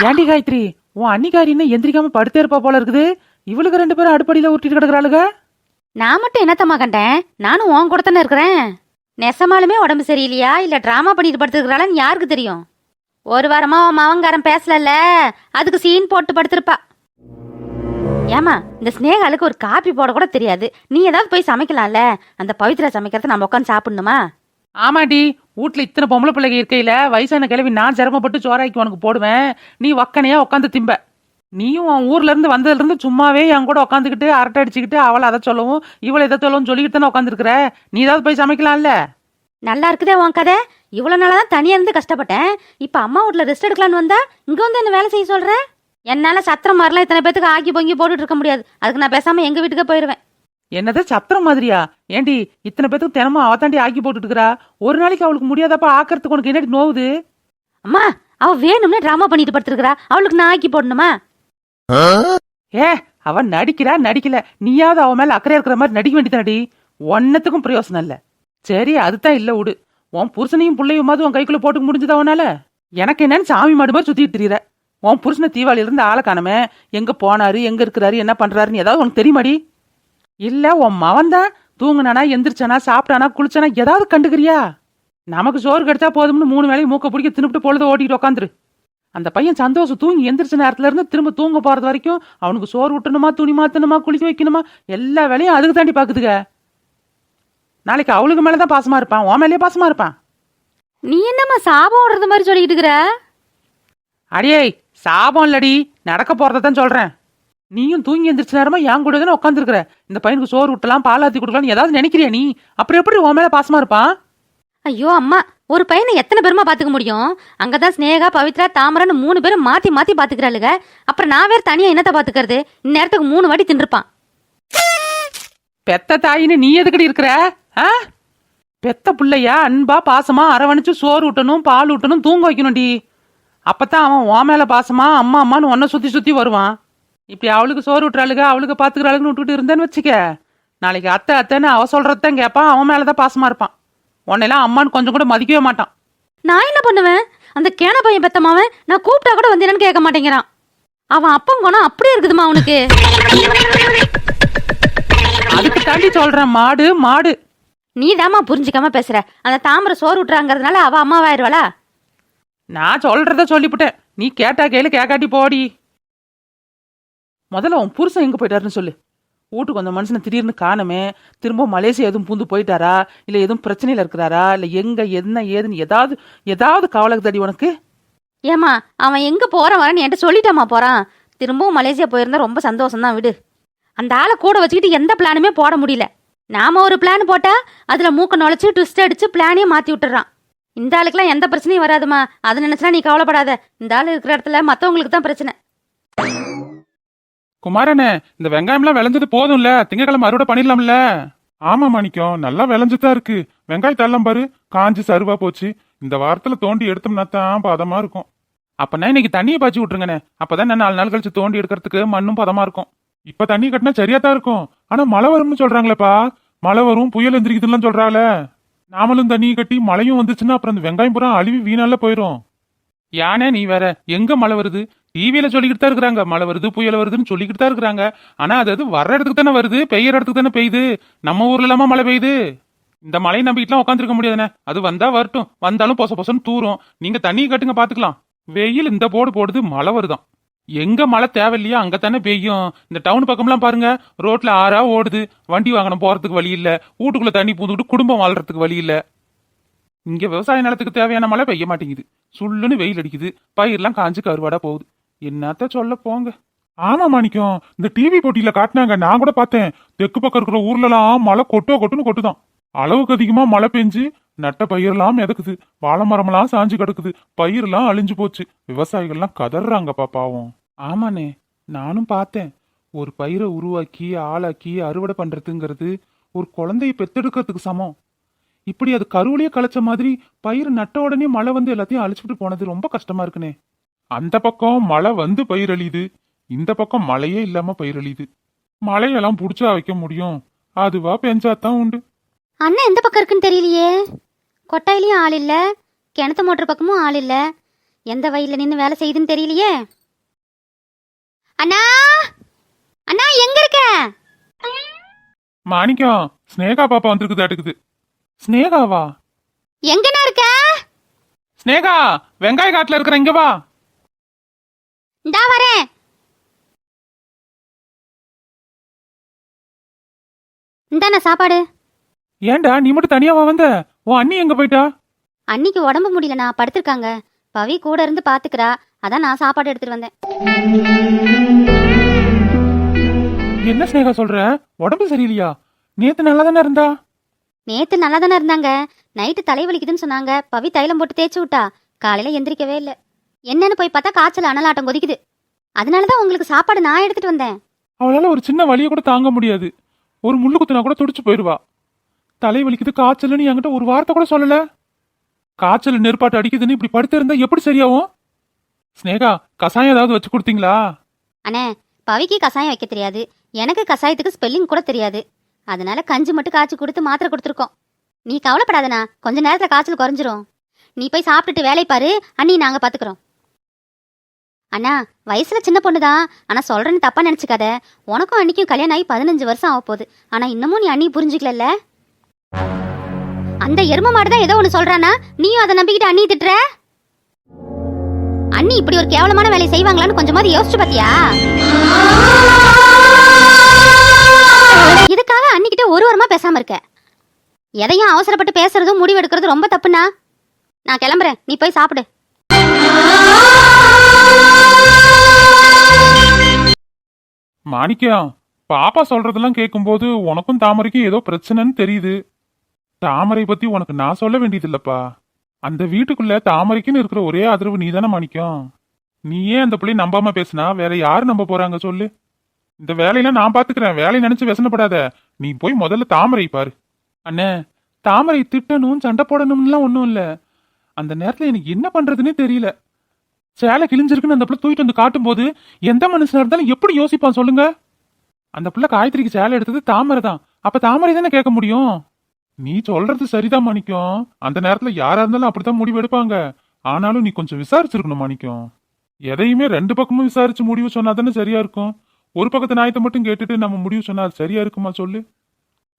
ஏண்டி காயத்ரி, உன் அன்னிக்காரி இன்னும் எந்திரிக்காம படுத்தே இருப்பா போல இருக்குது. இவளுக்கு 2 பேரும் அடுப்படியில ஊட்டிட்டு கிடக்குறாளுக. நான் மட்டும் என்னத்தம்மா கண்டேன்? நானும் உன் கூட தானே இருக்கிறேன். நெசமாலுமே உடம்பு சரியில்லையா இல்ல டிராமா பண்ணிட்டு படுத்துருக்கிறாளான்னு யாருக்கு தெரியும்? ஒரு வாரமா உன் மவங்காரன் பேசலல்ல, அதுக்கு சீன் போட்டு படுத்திருப்பா. ஏமா, இந்த ஸ்னேகாலுக்கு ஒரு காப்பி போட கூட தெரியாது. நீ ஏதாவது போய் சமைக்கலாம்ல. அந்த பவித்ரா சமைக்கிறத நம்ம உட்காந்து சாப்பிடணுமா? ஆமாடி, வீட்டுல இத்தனை பொம்பளை பிள்ளைங்க இருக்கையில வயசான கிழவி நான் சிரமப்பட்டு சோறாக்கி உனக்கு போடுவேன். நீ ஒக்கனையா உட்காந்து திம்ப. நீயும் உன் ஊர்ல இருந்து வந்ததுல இருந்து சும்மாவே என் கூட உட்காந்துக்கிட்டு அரட்டை அடிச்சுக்கிட்டு அவளை அதை சொல்லவும் இவளை இதை சொல்லவும் சொல்லிக்கிட்டு தானே உட்காந்துருக்குற. நீ ஏதாவது போய் சமைக்கலாம்ல. நல்லா இருக்குதே உன் கதை. இவ்வளவு நாளாதான் தனியா இருந்து கஷ்டப்பட்டேன். இப்ப அம்மா வீட்டுல ரெஸ்ட் எடுக்கலான்னு வந்தா இங்க வந்து என்ன வேலை செய்ய சொல்ற? என்னால சத்திரம் மாதிரிலாம் இத்தனை பேத்துக்கு ஆக்கி பொங்கி போட்டுட்டு இருக்க முடியாது. அதுக்கு நான் பேசாம எங்க வீட்டுக்கே போயிருவேன். என்னது சத்திரம் மாதிரியா? ஏண்டி இத்தனை பேத்துக்கு தினமும் அவத்தாண்டி ஆக்கி போட்டுட்டு இருக்கிறா. ஒரு நாளைக்கு அவளுக்கு முடியாதப்ப ஆக்கிறதுக்கு உனக்கு என்னடி நோவுது? அம்மா, அவ வேணும்னே டிராமா பண்ணிட்டு படுத்துருக்கா. அவளுக்கு நான் ஆக்கி போடணுமா? ஏ, அவன் நடிக்கிறா நடிக்கல, நீயாவது அவன் மேல அக்கறையா இருக்கிற மாதிரி நடிக்க வேண்டியதாடி. ஒன்னத்துக்கும் பிரயோசனம் இல்ல. சரி, அதுதான் இல்ல விடு. உன் புருஷனையும் பிள்ளையுமாவது உன் கைக்குள்ள போட்டுக்க முடிஞ்சதா உன்னால? எனக்கு என்னன்னு சாமி மாடு மாதிரி சுத்திட்டு திரியுற. உன் புருஷனை தீபாவளியில இருந்து ஆளை காணமே, எங்க போனாரு எங்க இருக்கிறாரு என்ன பண்றாருன்னு ஏதாவது உனக்கு தெரியுமாடி? இல்ல உன் மவன் தான் தூங்குனானா எந்திரிச்சானா சாப்பிட்டானா குளிச்சானா ஏதாவது கண்டுக்கிறியா? நமக்கு சோறு கிடைச்சா போதும்னு 3 வேளையும் மூக்க பிடிக்க தின்னுட்டு பொழுது ஓட்டிட்டு உட்காந்துரு. அந்த பையன் சந்தோஷம் தூங்கி எந்திரிச்ச நேரத்துல இருந்து திரும்ப தூங்க போறது வரைக்கும் அவனுக்கு சோறு விட்டணுமா, துணி மாத்தணுமா, குளிக்க வைக்கணுமா, எல்லா வேலையும் அதுக்கு தாண்டி பாக்குதுங்க. நாளைக்கு அவளுக்கு மேலதான் பாசமா இருப்பான், உன் மேலேயே பாசமா இருப்பான். நீ என்னம்மா சாபம் விடுறது மாதிரி சொல்லிட்டு இருக்கிற? அடியே, சாபம் இல்லடி, நடக்க போறதான் சொல்றேன். நீயும் தூங்கி எந்திரிச்ச நேரமா என் கூட தானே உட்காந்துருக்குற. இந்த பையனுக்கு சோறு விட்டலாம் பாலாத்தி கொடுக்கலாம் ஏதாவது நினைக்கிறியா நீ? அப்புறம் எப்படி உன் மேல பாசமா இருப்பான்? ஐயோ அம்மா, ஒரு பையனை எத்தனை பேருமா பாத்துக்க முடியும்? அங்கதான் ஸ்னேகா, பவித்ரா, தாமரன்னு 3 பேரும் மாத்தி மாத்தி பாத்துக்கிறாளுங்க. அப்புறம் நான் வேற தனியா என்னத்த பாத்துக்கிறது? இந்நேரத்துக்கு 3 வாட்டி தின்றுப்பான். பெத்த தாயின்னு நீ எதுக்கடி இருக்கிற? பெத்த பிள்ளையா அன்பா பாசமா அரவணைச்சு சோறு விட்டணும் பால் விட்டணும் தூங்க வைக்கணும்டி. அப்பதான் அவன் உன் மேல பாசமா அம்மா அம்மான்னு ஒன்ன சுத்தி சுத்தி வருவான். இப்படி அவளுக்கு சோறு விட்டுறாளுங்க அவளுக்கு பாத்துக்கிறாளுன்னு விட்டுட்டு இருந்தேன்னு வச்சுக்க, நாளைக்கு அத்தை அத்தைன்னு அவ சொல்றதான் கேட்பான். அவன் மேலதான் பாசமா இருப்பான். உன்னையெல்லாம் அம்மான்னு கொஞ்சம் கூட மதிக்கவே மாட்டான். நான் என்ன பண்ணுவேன்? அந்த கேன பையன் பெத்தமாவன் நான் கூப்பிட்டா கூட வந்தேன்னு கேட்க மாட்டேங்கிறான். அவன் அப்பம் குணம் அப்படியே இருக்குதுமா அவனுக்கு. அதுக்கு தாண்டி சொல்றேன், மாடு மாடு. நீ தாமா புரிஞ்சுக்காம பேசுற. அந்த தாமரை சோறு விட்டுறாங்கிறதுனால அவ அம்மாவாயிருவாளா? நான் சொல்றத சொல்லிவிட்டேன், நீ கேட்டா கேளு கேட்காட்டி போடி. முதல்ல உன் புருஷன் எங்க போயிட்டாருன்னு சொல்லு. வீட்டுக்கு வந்த மனுஷனை திடீர்னு காணமே, திரும்ப மலேசியா எதுவும் பூந்து போயிட்டாரா, இல்ல எதுவும் பிரச்சனையில இருக்கிறாரா, இல்ல எங்க என்ன ஏதுன்னு ஏதாவது கவலை தடி உனக்கு? ஏமா, அவன் எங்க போறான் வரன்னு என்கிட்ட சொல்லிட்டாமா போறான். திரும்பவும் மலேசியா போயிருந்தா ரொம்ப சந்தோஷம் தான் விடு. அந்த ஆளை கூட வச்சுக்கிட்டு எந்த பிளானுமே போட முடியல. நாம ஒரு பிளான் போட்டா அதுல மூக்க நுழைச்சு ட்விஸ்ட் அடிச்சு பிளானே மாத்தி விட்டுறான். இந்த ஆளுக்குலாம் எந்த பிரச்சனையும் வராதுமா, அதை நினைச்சா நீ கவலைப்படாத. இந்த ஆளு இருக்கிற இடத்துல மத்தவங்களுக்கு தான் பிரச்சனை. குமாரனே, இந்த வெங்காயம்லாம் விளைஞ்சது போதும்ல, திங்கக்கிழமை அறுவடை பண்ணிடலாம்ல? ஆமா மாணிக்கம், நல்லா விளைஞ்சுதான் இருக்கு. வெங்காயத்தெல்லாம் பாரு, காஞ்சு சருவா போச்சு. இந்த வாரத்துல தோண்டி எடுத்தோம்னா தான் பதமா இருக்கும். அப்பனா இன்னைக்கு தண்ணியை பாய்ச்சி விட்டுருங்கண்ணே, அப்பதான் 4 நாள் கழிச்சு தோண்டி எடுக்கிறதுக்கு மண்ணும் பதமா இருக்கும். இப்ப தண்ணி கட்டினா சரியா தான் இருக்கும். ஆனா மழை வரும்னு சொல்றாங்களேப்பா. மழை வரும் புயல் எந்திரிக்குதுன்னு சொல்றாங்களே. நாமளும் தண்ணியை கட்டி மழையும் வந்துச்சுன்னா அப்புறம் அந்த வெங்காயம் பூரா அழிவி வீணால போயிரும். யானே நீ வேற, எங்க மழை வருது? டிவியில சொல்லிக்கிட்டு தான் இருக்கிறாங்க மழை வருது புயல் வருதுன்னு சொல்லிக்கிட்டு தான் இருக்கிறாங்க. ஆனா அது வர்ற இடத்துக்கு தானே வருது, பெய்யற இடத்துக்கு தானே பெய்யுது. நம்ம ஊர்ல இல்லாம மழை பெய்யுது. இந்த மழையை நம்பிட்டுலாம் உட்காந்துருக்க முடியாதுண்ணே. அது வந்தா வரட்டும், வந்தாலும் பொச பொசன்னு தூரும். நீங்க தண்ணியை கட்டுங்க பாத்துக்கலாம். வெயில் இந்த போடுது, மழை வருதான். எங்க மழை தேவையில்லையா அங்க தானே பெய்யும். இந்த டவுன் பக்கம்லாம் பாருங்க, ரோட்ல ஆறா ஓடுது, வண்டி வாகனம் போறதுக்கு வழி இல்ல, வீட்டுக்குள்ள தண்ணி பூந்துக்கிட்டு குடும்பம் வாழ்றதுக்கு வழி இல்ல. இங்க விவசாய நிலத்துக்கு தேவையான மழை பெய்ய மாட்டேங்குது, சுள்ளுன்னு வெயில் அடிக்குது, பயிரெல்லாம் காஞ்சு கருவாடா போகுது. என்னத்த சொல்ல போங்க. ஆமா மாணிக்கம், இந்த டிவி போட்டியில காட்டினாங்க, நான் கூட பார்த்தேன். தெற்கு பக்கம் இருக்கிற ஊர்லலாம் மழை கொட்டுன்னு கொட்டுதான். அளவுக்கு அதிகமா மழை பெஞ்சு நட்ட பயிரெல்லாம் மிதக்குது, வாழை மரமெல்லாம் சாஞ்சு கிடக்குது, பயிரெல்லாம் அழிஞ்சு போச்சு. விவசாயிகள்லாம் கதறாங்க பாப்பாவும். ஆமாண்ணே, நானும் பார்த்தேன். ஒரு பயிரை உருவாக்கி ஆளாக்கி அறுவடை பண்றதுங்கிறது ஒரு குழந்தைய பெத்தெடுக்கிறதுக்கு சமம். இப்படி அது கருவிலேயே களைச்ச மாதிரி பயிர் நட்ட உடனே மழை வந்து எல்லாத்தையும் அழிச்சுட்டு போனது ரொம்ப கஷ்டமா இருக்குனே. அந்த பக்கம் மழை வந்து பயிர் அழியுது, இந்த பக்கம் மழையே இல்லாம பயிர் அழியுது. மழையெல்லாம் புடிச்சா வைக்க முடியும்? அதுவா பெஞ்சாதான் உண்டு. அண்ணன் எந்த பக்கம் இருக்குன்னு தெரியலையே. கொட்டாயிலையும் ஆள் இல்ல, கிணத்து மோட்டர் பக்கமும் ஆள் இல்ல. எந்த வயல்ல நின்னு வேலை செய்யுதுன்னு தெரியலையே. அண்ணா, அண்ணா எங்க இருக்க? மாணிக்கம், ஸ்னேகா பாப்பா வந்திருக்குதாட்டுக்குது. ஸ்னேகாவா? எங்கண்ணா இருக்க? ஸ்னேகா, வெங்காய காட்டுல இருக்கிற, இங்க வா. இந்தா வரேன். இந்தாண்ணா சாப்பாடு. ஏன்டா நீ மட்டும் தனியாவா வந்த? உன் அண்ணி எங்க போயிட்டா? அன்னிக்கு உடம்பு முடியலண்ணா, படுத்திருக்காங்க. பவி கூட இருந்து பாத்துக்கிறா, அதான் நான் சாப்பாடு எடுத்துட்டு வந்தேன். என்ன ஸ்னேகா சொல்ற? உடம்பு சரியில்லையா? நேத்து நல்லா தானே இருந்தா? நேத்து நல்லா தானே இருந்தாங்க. நைட்டு தலைவலிக்குதுன்னு சொன்னாங்க. பவி தைலம் போட்டு தேய்ச்சி விட்டா. காலையில எந்திரிக்கவே இல்லை. என்னன்னு போய் பார்த்தா காய்ச்சல் அனலாட்டம் கொதிக்குது. அதனாலதான் உங்களுக்கு சாப்பாடு நான் எடுத்துட்டு வந்தேன். அவளால ஒரு சின்ன வலியை கூட தாங்க முடியாது. ஒரு முள்ளு குத்துனா கூட துடிச்சு போயிடுவா. தலை வலிக்குது, காய்ச்சல்னு என்கிட்ட ஒரு வார்த்தை கூட சொல்லல. காய்ச்சல் நெருப்பாட்டு அடிக்குதுன்னு இப்படி படுத்து இருந்தா எப்படி சரியாகும்? ஸ்னேகா, கசாயம் ஏதாவது வச்சு கொடுத்தீங்களா? அண்ணே, பவிக்கு கசாயம் வைக்க தெரியாது. எனக்கு கசாயத்துக்கு ஸ்பெல்லிங் கூட தெரியாது. அதனால கஞ்சி மட்டும் காய்ச்சி கொடுத்து மாத்திரை கொடுத்துருக்கோம். நீ கவலைப்படாதண்ணா, கொஞ்ச நேரத்துல காய்ச்சல் குறைஞ்சிரும். நீ போய் சாப்பிட்டுட்டு வேலை பாரு, அண்ணி நாங்க பாத்துக்கிறோம். அண்ணா, வயசுல சின்ன பொண்ணுதான், ஆனா சொல்றேன்னு தப்பா நினைச்சுக்காத. உனக்கும் அன்னிக்கும் கல்யாணம் ஆகி 15 வருஷம் ஆக போகுது. ஆனா இன்னமும் நீ அண்ணி புரிஞ்சுக்கல. அந்த எரும மாடுதான் ஏதோ ஒண்ணு சொல்றானா, நீயும் அதை நம்பிக்கிட்டு அண்ணி திட்டுற? அண்ணி இப்படி ஒரு கேவலமான வேலையை செய்வாங்களான்னு கொஞ்சமாவது யோசிச்சு பாத்தியா? இதுக்காக அன்னிக்கிட்ட ஒரு வாரமா பேசாம இருக்க. எதையும் அவசரப்பட்டு பேசுறதும் முடிவெடுக்கிறது ரொம்ப தப்புண்ணா. நான் கிளம்புறேன், நீ போய் சாப்பிடு. மாணிக்கம், பாப்பா சொல்றதெல்லாம் கேட்கும்போது உனக்கும் தாமரைக்கும் ஏதோ பிரச்சனைன்னு தெரியுது. தாமரை பத்தி உனக்கு நான் சொல்ல வேண்டியது இல்லப்பா. அந்த வீட்டுக்குள்ள தாமரைக்குன்னு இருக்கிற ஒரே ஆதரவு நீ தானே மாணிக்கம். நீயே அந்த பிள்ளை நம்பாம பேசினா வேற யாரு நம்ப போறாங்க சொல்லு? இந்த வேலையெல்லாம் நான் பாத்துக்கிறேன், வேலையை நினைச்சு व्यசனப்படாத. நீ போய் முதல்ல தாமரை பாரு. அண்ணே, தாமரை திட்டணும் சண்டை போடணும்லாம் ஒன்றும் இல்லை. அந்த நேரத்துல எனக்கு என்ன பண்றதுன்னே தெரியல. சேலை கிழிஞ்சிருக்குன்னு அந்த பிள்ளை தூக்கிட்டு வந்து காட்டும் போது எந்த மனுஷனா இருந்தாலும் எப்படி யோசிப்பான் சொல்லுங்க? அந்த பிள்ளை காயத்ரிக்கு சேலை எடுத்தது தாமரை தான். அப்ப தாமரை தானே கேட்க முடியும். நீ சொல்றது சரிதான் மாணிக்கம். அந்த நேரத்துல யாரா இருந்தாலும் அப்படித்தான் முடிவு எடுப்பாங்க. ஆனாலும் நீ கொஞ்சம் விசாரிச்சிருக்கணும் மாணிக்கம். எதையுமே ரெண்டு பக்கமும் விசாரிச்சு முடிவு சொன்னா தானே சரியா இருக்கும். ஒரு பக்கத்து நியாயத்தை மட்டும் கேட்டுட்டு நம்ம முடிவு சொன்னா அது சரியா இருக்குமா சொல்லு?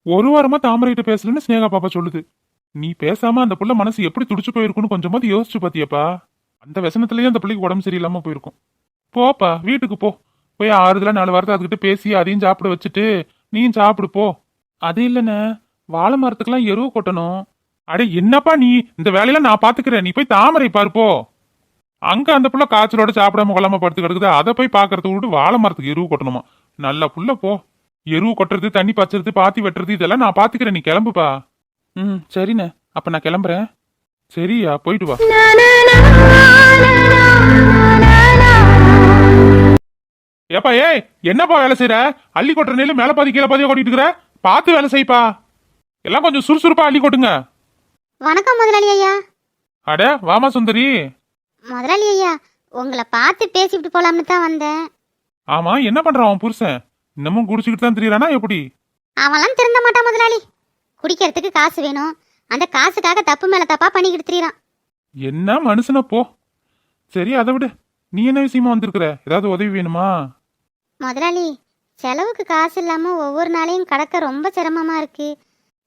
ஒரு வாரமா தாமரைகிட்ட பேசலன்னு ஸ்னேகா பாப்பா சொல்லுது. நீ பேசாம அந்த புள்ள மனசு எப்படி துடிச்சு போயிருக்குன்னு கொஞ்சமாவது யோசிச்சு பாத்தியப்பா? அந்த व्यசனத்திலேயே அந்த பிள்ளைக்கு உடம்பு சரியில்லாம போயிருக்கும். போப்பா, வீட்டுக்கு போ. போய் ஆறுதலா 4 வாரத்தை அதுகிட்ட பேசி அதையும் சாப்பிட வச்சுட்டு நீயும் சாப்பிடு போ. அது இல்லைன்னு வாழை மரத்துக்கெல்லாம் எருவு கொட்டணும். அடே என்னப்பா நீ, இந்த வேலையெல்லாம் நான் பாத்துக்கிறேன். நீ போய் தாமரை பார்ப்போ. அங்க அந்த புள்ள காய்ச்சலோட சாப்பிடாம கொள்ளாம படுத்து கிடக்குது. அதை போய் பாக்குறத விட்டு வாழை மரத்துக்கு எருவு கொட்டணுமா? நல்ல புள்ள போ. எருவு கொட்டுறது, தண்ணி பச்சுறது, பாத்தி வெட்டுறது இதெல்லாம் நான் பாத்துக்கிறேன். நீ கிளம்புப்பா. சரிண்ணே, அப்ப நான் கிளம்புறேன். சரியா, போயிட்டு வா. ஏப்பா, ஏய் என்னப்பா வேலை செய்யற? அள்ளி கொட்டுற நெல்லு மேல பாதி கீழே பாதியா கொட்டிட்டு இருக்கிற. பார்த்து வேலை செய்ப்பா. எல்லாம் கொஞ்சம் சுறுசுறுப்பா அள்ளி கொட்டுங்க. வணக்கம் முதலாளி ஐயா. அட வாமா சுந்தரி. முதலாளி ஐயா, உங்களை பார்த்து பேசிட்டு போலாம்னு தான் வந்தேன். ஆமா, என்ன பண்றான் அவன் புருஷன்? இன்னமும் குடிச்சுக்கிட்டு தான் தெரியறானா எப்படி? அவன்லாம் திருந்த மாட்டான் முதலாளி. குடிக்கிறதுக்கு காசு வேணும், அந்த காசுக்காக தப்பு மேல தப்பா பண்ணிக்கிட்டு திரியறான். என்ன மனுஷனா போ. சரி, அதை விடு. நீ என்ன விஷயமா வந்திருக்கிற? ஏதாவது உதவி வேணுமா? முதலாளி, செலவுக்கு காசு இல்லாம ஒவ்வொரு நாளையும் கடக்க ரொம்ப சிரமமா இருக்கு.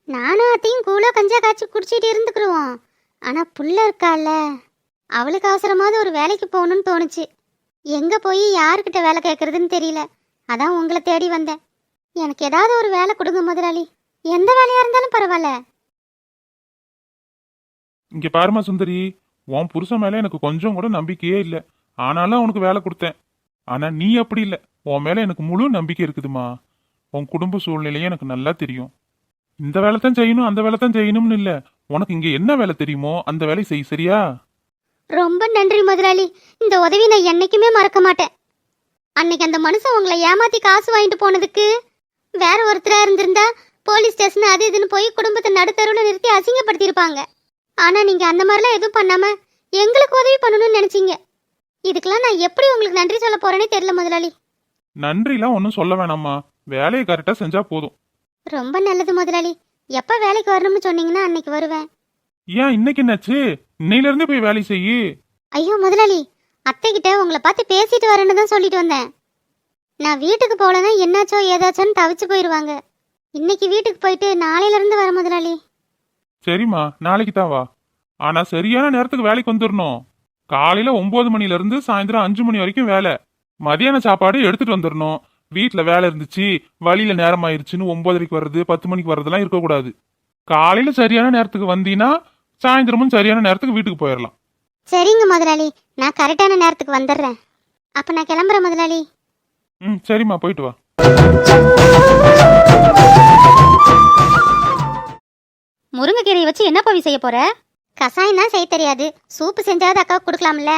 நானும் அத்தையும் கூழ கஞ்சா காய்ச்சி குடிச்சிட்டு இருந்துக்குருவோம். ஆனா புள்ள இருக்கால, அவளுக்கு அவசரமாவது ஒரு வேலைக்கு போகணும்னு தோணுச்சு. எங்க போய் யாருக்கிட்ட வேலை கேட்கறதுன்னு தெரியல. அதான் உங்களை தேடி வந்தேன். எனக்கு ஏதாவது ஒரு வேலை கொடுங்க முதலாளி. எந்த வேலையா இருந்தாலும் பரவாயில்ல. இங்க பாருமா சுந்தரி, உன் புருஷன் மேல எனக்கு கொஞ்சம் கூட நம்பிக்கையே இல்லை. ஆனாலும் அவனுக்கு வேலை கொடுத்தேன். ஆனா நீ அப்படி இல்லை. உன் மேல எனக்கு முழு நம்பிக்கை இருக்குதுமா. உன் குடும்ப சூழ்நிலையே எனக்கு நல்லா தெரியும். இந்த வேலை தான் செய்யணும், அந்த வேலை தான் செய்யணும்னு இல்லை. உனக்கு இங்க என்ன வேலை தெரியுமோ அந்த வேலையை செய், சரியா? ரொம்ப நன்றி முதலாளி. இந்த உதவி நான் என்னைக்குமே மறக்க மாட்டேன். அன்னைக்கு அந்த மனுஷன் உங்களை ஏமாத்தி காசு வாங்கிட்டு போனதுக்கு வேற ஒருத்தரா இருந்திருந்தா போலீஸ் ஸ்டேஷன் அது இதுன்னு போய் குடும்பத்தை நடுத்தருவில் நிறுத்தி அசிங்கப்படுத்தியிருப்பாங்க. ஆனா நீங்க அந்த மாதிரிலாம் எதுவும் பண்ணாம எங்களுக்கு உதவி பண்ணணும்னு நினைச்சீங்க. இதுக்கெல்லாம் நான் எப்படி உங்களுக்கு நன்றி சொல்ல போறேனே தெரியல முதலாளி. நன்றிலாம் ஒன்றும் சொல்ல வேணாம்மா. வேலையை கரெக்டா செஞ்சா போதும். ரொம்ப நல்லது முதலாளி. எப்ப வேலைக்கு வரணும்னு சொன்னீங்கன்னா அன்னைக்கு வருவேன். ஏன் இன்னைக்கு என்னாச்சு? இன்னையில இருந்து போய் வேலை செய்யு. ஐயோ முதலாளி, அத்தைகிட்ட உங்களை பார்த்து பேசிட்டு வரேன்னு தான் சொல்லிட்டு வந்தேன். நான் வீட்டுக்கு போகலன்னா என்னாச்சோ ஏதாச்சோன்னு தவிச்சு போயிடுவாங்க. இன்னைக்கு வீட்டுக்கு போயிட்டு நாளையில இருந்து வர முதலாளி. சரிம்மா, நாளைக்கு தான் வா. ஆனா சரியான நேரத்துக்கு வேலைக்கு வந்துடணும். காலையில 9 மணில இருந்து சாயந்தரம் 5 மணி வரைக்கும் வேலை. மதியான சாப்பாடு எடுத்துட்டு வந்துடணும். வீட்டுல வேலை இருந்துச்சு, வழியில நேரம் ஆயிருச்சுன்னு 9:30 வர்றது 10 மணிக்கு வர்றதெல்லாம் இருக்கக்கூடாது. காலையில சரியான நேரத்துக்கு வந்தீங்கன்னா சாயந்தரமும் சரியான நேரத்துக்கு வீட்டுக்கு போயிடலாம். சரிங்க முதலாளி, நான் கரெக்டான நேரத்துக்கு வந்துடுறேன். அப்ப நான் கிளம்புறேன் முதலாளி. சரிம்மா, போயிட்டு வா. முருங்கைக்கீரையை வச்சு என்ன பவி செய்ய போற? கசாயம் தான் செய்ய தெரியாது, சூப்பு செஞ்சாவது அக்காவுக்கு கொடுக்கலாம்ல.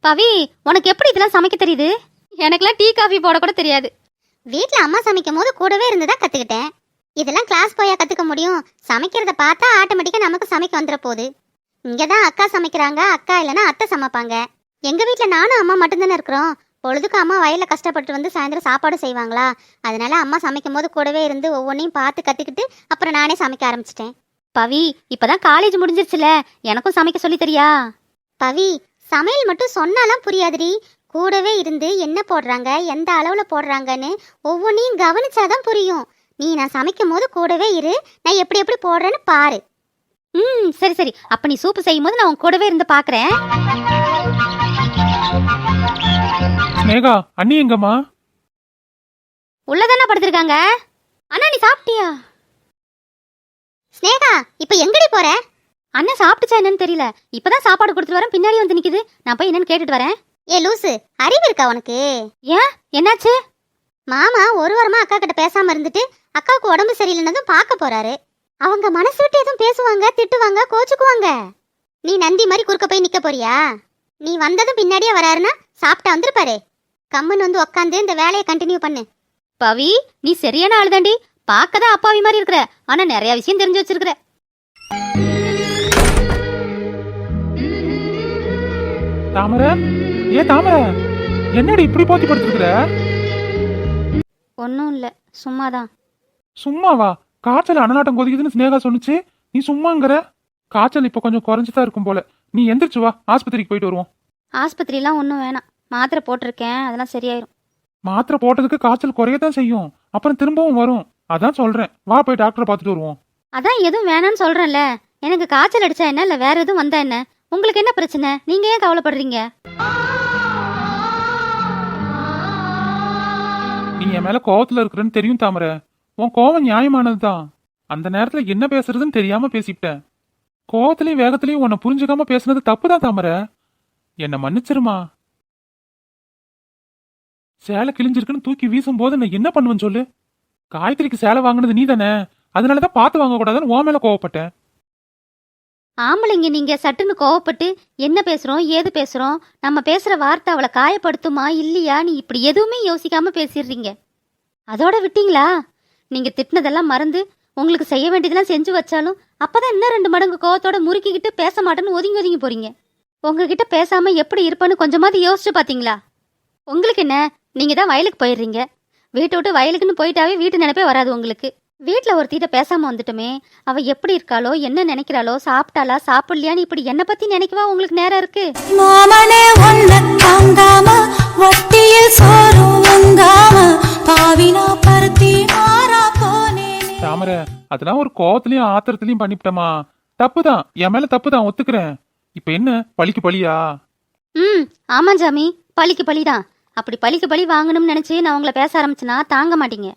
பவி, உனக்கு எப்படி இதெல்லாம் சமைக்க தெரியுது? எனக்கெல்லாம் டீ காஃபி போட கூட தெரியாது. வீட்டில் அம்மா சமைக்கும் போது கூடவே இருந்துதான் கற்றுக்கிட்டேன். இதெல்லாம் கிளாஸ் போயா கற்றுக்க முடியும்? சமைக்கிறத பார்த்தா ஆட்டோமேட்டிக்காக நமக்கு சமைக்க வந்துட போகுது. இங்கே தான் அக்கா சமைக்கிறாங்க, அக்கா இல்லைன்னா அத்தை சமைப்பாங்க. எங்கள் வீட்டில் நானும் அம்மா மட்டும்தானே இருக்கிறோம். பொழுதுக்கு அம்மா வயலில் கஷ்டப்பட்டு வந்து சாயந்தரம் சாப்பாடு செய்வாங்களா, அதனால அம்மா சமைக்கும் போது கூடவே இருந்து ஒவ்வொன்றையும் பார்த்து கற்றுக்கிட்டு அப்புறம் நானே சமைக்க ஆரம்பிச்சிட்டேன். பவி, இப்பதான் காலேஜ் முடிஞ்சிருச்சுல, எனக்கும் சமைக்க சொல்லி தெரியா? பவி, சமையல் மட்டும் சொன்னாலாம் புரியாதுடி. கூடவே இருந்து என்ன போடுறாங்க, எந்த அளவில் போடுறாங்கன்னு ஒவ்வொன்றையும் கவனிச்சாதான் புரியும். நீ நான் சமைக்கும் போது கூடவே இரு, நான் எப்படி எப்படி போடுறேன்னு பாரு. சரி சரி, அப்ப நீ சூப்பு செய்யும் போது நான் உன் கூடவே இருந்து பாக்குறேன். ஸ்னேகா, அண்ணி எங்கம்மா? உள்ளதானே படுத்திருக்காங்க. அண்ணா, நீ சாப்பிட்டியா? ஸ்னேகா, இப்ப எங்கடி போற? அண்ணன் சாப்பிட்டுச்சா என்னன்னு தெரியல, இப்பதான் சாப்பாடு கொடுத்துட்டு வரேன், பின்னாடி வந்து நிக்குது. நான் போய் என்னன்னு கேட்டுட்டு வரேன். ஏ லூசு, அறிவு இருக்கா உனக்கு? ஏன், என்னாச்சு? மாமா ஒரு வாரமா அக்கா கிட்ட பேசாம இருந்துட்டு அக்காவுக்கு உடம்பு சரியில்லைன்னதும் பார்க்க போறாரு. அவங்க மனசு விட்டு எதுவும் பேசுவாங்க, திட்டுவாங்க, கோச்சுக்குவாங்க. நீ நந்தி மாதிரி குறுக்க போய் நிக்க போறியா? நீ வந்ததும் பின்னாடியே வராருன்னா சாப்பிட்டா வந்துருப்பாரு. கம்மன் வந்து உக்காந்து இந்த வேலையை கண்டினியூ பண்ணு. பவி, நீ சரியான ஆளுதாண்டி. பார்க்கதான் அப்பாவி மாதிரி இருக்கிற, ஆனா நிறைய விஷயம் தெரிஞ்சு வச்சிருக்கிற. தாமரை, தாமரை, என்னடி இப்படி போத்தி படுத்துருக்குற? ஒன்னும் இல்ல, சும்மாதான். சும்மாவா? காய்ச்சல் அனலாட்டம் கொதிக்குதுன்னு ஸ்னேகா சொன்னுச்சு, நீ சும்மாங்கிற? காய்ச்சல் இப்ப கொஞ்சம் குறைஞ்சுதான் இருக்கும் போல. நீ எந்திரிச்சு வா, ஆஸ்பத்திரிக்கு போயிட்டு வருவோம். ஆஸ்பத்திரிலாம் ஒன்றும் வேணாம், மாத்திரை போட்டிருக்கேன், அதெல்லாம் சரியாயிரும். மாத்திரை போட்டதுக்கு காய்ச்சல் குறையத்தான் செய்யும், அப்புறம் திரும்பவும் வரும். அதான் சொல்றேன், வா போய் டாக்டரை பார்த்துட்டு வருவோம். அதான் எதுவும் வேணான்னு சொல்றேன்ல. எனக்கு காய்ச்சல் அடிச்சா என்ன, இல்ல வேற எதுவும் வந்தா என்ன? உங்களுக்கு என்ன பிரச்சனை? நீங்க ஏன் கவலைப்படுறீங்க? நீ என் மேல கோவத்துல இருக்கிறன்னு தெரியும் தாமரை. உன் கோவம் நியாயமானதுதான். அந்த நேரத்துல என்ன பேசுறதுன்னு தெரியாம பேசிவிட்டேன். கோவத்திலையும் வேகத்திலையும் உன்னை புரிஞ்சுக்காம பேசுனது தப்புதான் தாமரை. என்ன மன்னிச்சிருமா. சேலை கிழிஞ்சிருக்குன்னு தூக்கி வீசும் போது நான் என்ன பண்ணுவேன்னு சொல்லு. காயத்ரிக்கு சேலை வாங்கினது நீ தானே, அதனாலதான் பார்த்து வாங்க கூடாதுன்னு உன் மேல கோவப்பட்டேன். ஆம்பளைங்க நீங்க சட்டுன்னு கோவப்பட்டு என்ன பேசுறோம், ஏது பேசுறோம், நம்ம பேசுற வார்த்தை அவளை காயப்படுத்துமா இல்லையா, நீ இப்படி எதுவுமே யோசிக்காம பேசிடுறீங்க. அதோட விட்டீங்களா? நீங்க திட்டினதெல்லாம் மறந்து உங்களுக்கு செய்ய வேண்டியதெல்லாம் செஞ்சு வச்சாலும் அப்பதான் இன்னும் 2 மடங்கு கோவத்தோட முறுக்கிக்கிட்டு பேச மாட்டேன்னு ஒதுங்கி ஒதுங்கி போறீங்க. உங்ககிட்ட பேசாம எப்படி இருப்பேன்னு கொஞ்சமாவது யோசிச்சு பாத்தீங்களா? உங்களுக்கு என்ன, நீங்க தான் வயலுக்கு போயிடுறீங்க. வீட்டை விட்டு வயலுக்குன்னு போயிட்டாவே வீட்டு நினைப்பே வராது உங்களுக்கு. வீட்டில் ஒருத்திட்ட பேசாம வந்துட்டுமே, அவ எப்படி இருக்காளோ, என்ன நினைக்கிறாளோ, சாப்பிட்டாளா சாப்பிடலையான்னு இப்படி என்ன பத்தி நினைக்கவா உங்களுக்கு நேரம் இருக்கு? மாமனே ஒன்ன தாங்காம வட்டியில் சோறும் வாங்காம பாவினா பருத்தி மாறா போனே. தாமரை, அதெல்லாம் ஒரு கோவத்திலையும் ஆத்திரத்திலையும் பண்ணிவிட்டமா. தப்புதான், என் மேல தப்புதான், ஒத்துக்கிறேன். இப்ப என்ன பழிக்கு பழியா? ஆமா ஜாமி, பழிக்கு பழிதான். அப்படி பழிக்கு பழி வாங்கணும்னு நினைச்சு நான் உங்களை பேச ஆரம்பிச்சுனா தாங்க மாட்டீங்க.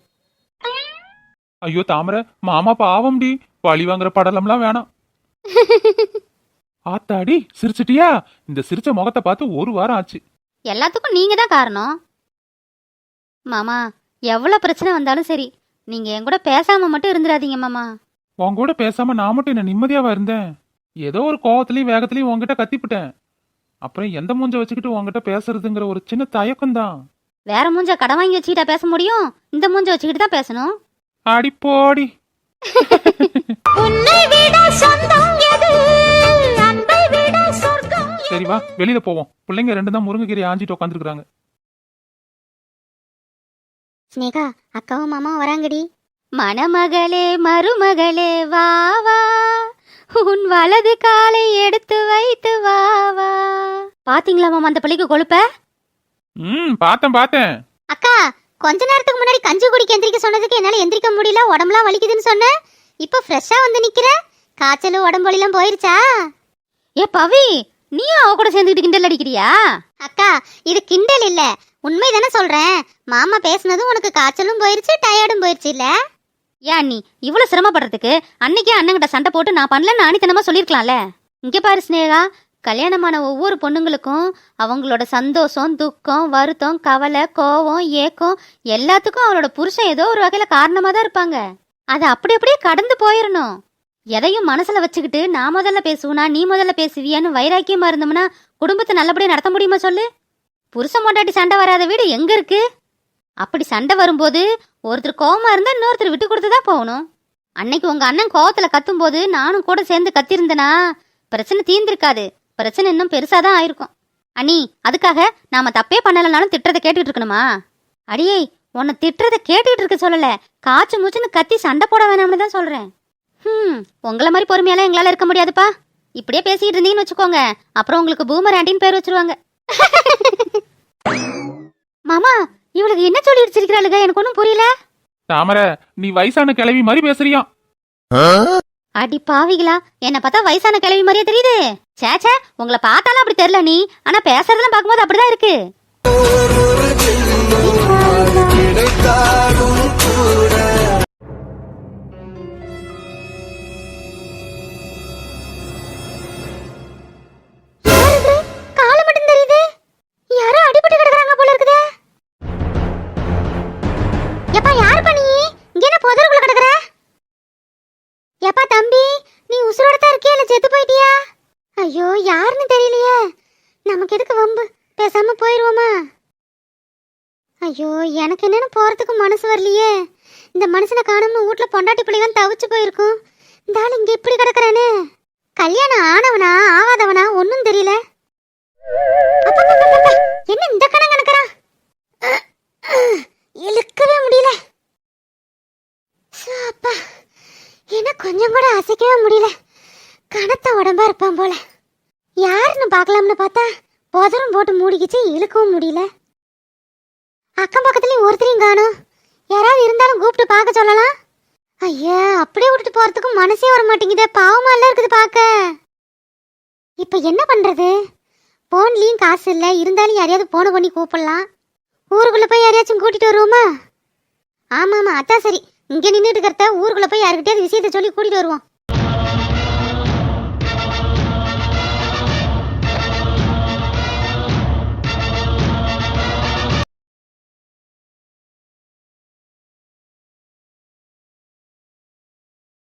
ஐயோ தாமரை, மாமா பாவம்டி, பழி வாங்குற படலம்லாம் வேணாம். ஆத்தாடி, சிரிச்சிட்டியா? இந்த சிரிச்ச முகத்தை பார்த்து 1 வாரம் ஆச்சு. எல்லாத்துக்கும் நீங்க தான் காரணம். மாமா, எவ்வளவு பிரச்சனை வந்தாலும் சரி, நீங்க என் கூட பேசாம மட்டும் இருந்துடாதீங்க மாமா. உன் கூட பேசாம நான் மட்டும் என்ன நிம்மதியாவா இருந்தேன்? ஏதோ ஒரு கோவத்திலையும் வேகத்திலையும் உன்கிட்ட கத்திப்பிட்டேன். அப்புறம் எந்த மூஞ்ச வச்சுக்கிட்டு உன்கிட்ட பேசுறதுங்கிற ஒரு சின்ன தயக்கம் தான். வேற மூஞ்ச கடன் வாங்கி வச்சுக்கிட்டா பேச முடியும்? இந்த மூஞ்ச வச்சுக்கிட்டு தான் பேசணும். அடிப்போடி. சரி வா, வெளியில போவோம். பிள்ளைங்க 2 தான் முருங்கைக்கீரை ஆஞ்சிட்டு உட்காந்துருக்காங்க. ஸ்னேகா, அக்காவும் மாமாவும் வராங்கடி. மணமகளே மருமகளே வா வா, உன் வலது காலை எடுத்து வைத்து வா வா. பாத்தீங்களா மாமா அந்த பிள்ளைக்கு கொழுப்ப? பார்த்தேன். அக்கா, கொஞ்ச நேரத்துக்கு முன்னாடி கஞ்சி குடிக்க எந்திரிக்க சொன்னதுக்கு என்னால எந்திரிக்க முடியல, உடம்புலாம் வலிக்குதுன்னு சொன்னேன். இப்போ ஃப்ரெஷ்ஷா வந்து நிக்கிற. காய்ச்சல் உடம்பொலிலாம் போயிருச்சா? ஏ பவி, நீயும் அவ கூட சேர்ந்துக்கிட்டு கிண்டல் அடிக்கிறியா? அக்கா, இது கிண்டல் இல்ல, உண்மைதானே சொல்றேன். மாமா பேசுனதும் உனக்கு காய்ச்சலும் போயிருச்சு, டயர்டும் போயிருச்சு இல்ல? ஏன் நீ இவ்வளவு சிரமப்படுறதுக்கு அன்னைக்கே அண்ணங்கிட்ட சண்டை போட்டு நான் பண்ணலன்னு ஆணித்தனமா சொல்லிருக்கலாம்ல. இங்க பாரு ஸ்னேகா, கல்யாணமான ஒவ்வொரு பொண்ணுங்களுக்கும் அவங்களோட சந்தோஷம், துக்கம், வருத்தம், கவலை, கோவம், ஏக்கம் எல்லாத்துக்கும் அவளோட புருஷன் ஏதோ ஒரு வகையில காரணமா தான் இருப்பாங்க. அதை அப்படி அப்படியே கடந்து போயிடணும். எதையும் மனசுல வச்சுக்கிட்டு நான் முதல்ல பேசுவனா நீ முதல்ல பேசுவியான்னு வைராக்கியமா இருந்தோம்னா குடும்பத்தை நல்லபடியா நடத்த முடியுமா சொல்லு? புருஷன் பொண்டாட்டி சண்டை வராத வீடு எங்க இருக்கு? அப்படி சண்டை வரும்போது ஒருத்தர் கோவமா இருந்தா இன்னொருத்தர் விட்டு கொடுத்துதான் போகணும். அன்னைக்கு உங்க அண்ணன் கோவத்துல கத்தும் போது நானும் கூட சேர்ந்து கத்திருந்தேனா பிரச்சனை தீர்ந்திருக்காது, பிரச்சனை இன்னும் பெருசாதான் ஆயிருக்கும். அண்ணி, அதுக்காக நாம தப்பே பண்ணலனாலும் திட்டுறதை கேட்டுட்டு இருக்கணுமா? அடியே, உன்னை திட்டுறதை கேட்டுட்டு இருக்க சொல்லல, காய்ச்சி மூச்சுன்னு கத்தி சண்டை போட வேணாம்னு தான் சொல்றேன். உங்களை மாதிரி பொறுமையெல்லாம் எங்களால இருக்க முடியாதுப்பா. இப்படியே பேசிட்டு இருந்தீங்கன்னு வச்சுக்கோங்க, அப்புறம் உங்களுக்கு பூமர் ஆண்டின்னு பேர் வச்சிருவாங்க. மாமா, இவளுக்கு என்ன சொல்லி வச்சிருக்கிறாளுங்க? எனக்கு ஒன்றும் புரியல. தாமரை, நீ வயசான கிழவி மாதிரி பேசுறியா? அடி பாவிகளா, என்ன பார்த்தா வயசான கிழவி மாதிரியே தெரியுது. சேச்சே, உங்களை பார்த்தாலும் அப்படி தெரியல நீ, ஆனா பேசுறதெல்லாம் பார்க்கும்போது அப்படிதான் இருக்கு. காலை மட்டும் தெரியுது, யாரோ அடிபட்டு கிடக்குறாங்க போல இருக்குதே. எப்பா, யார் பண்ணி இங்க என்ன புதருக்குள்ள கிடக்குற? எப்பா தம்பி, நீ உசுரோட தான் இருக்கியா இல்ல செத்து போயிட்டியா? ஐயோ, யாருன்னு தெரியலையே. நமக்கு எதுக்கு வம்பு, பேசாம போயிருவோமா? ஐயோ, எனக்கு என்னன்னு போறதுக்கு மனசு வரலையே. இந்த மனுஷனை காணும்னு வீட்டுல பொண்டாட்டி பிள்ளைகள் தவிச்சு போயிருக்கும். இந்த ஆள் இங்க இப்படி கிடக்குறானே. கல்யாணம் ஆனவனா ஆகாதவனா ஒன்னும் தெரியல. அப்பப்பப்பப்ப, என்ன இந்த கணம் கணக்குறான்? இழுக்கவே முடியல. அப்பா, என்ன கொஞ்சம் கூட அசைக்கவே முடியல. கனத்த உடம்பா இருப்பான் போல. யாருன்னு பார்க்கலாம்னு பார்த்தா புதரும் போட்டு மூடிக்கிச்சு, இழுக்கவும் முடியல. அக்கம் பக்கத்துலயும் ஒருத்தரையும் காணும். யாராவது இருந்தாலும் கூப்பிட்டு பார்க்க சொல்லலாம். ஐயா, அப்படியே விட்டுட்டு போறதுக்கு மனசே வர மாட்டேங்குதே. பாவமா எல்லாம் இருக்குது பார்க்க. இப்ப என்ன பண்றது? போன்லயும் காசு இல்லை, இருந்தாலும் யாரையாவது போன பண்ணி கூப்பிடலாம். ஊருக்குள்ள போய் யாரையாச்சும் கூட்டிட்டு வருவோமா? ஆமா, அதான் சரி. இங்க நின்றுட்டு இருக்கிறத ஊருக்குள்ள போய் யாருக்கிட்டே விஷயத்த சொல்லி கூட்டிட்டு வருவோம்.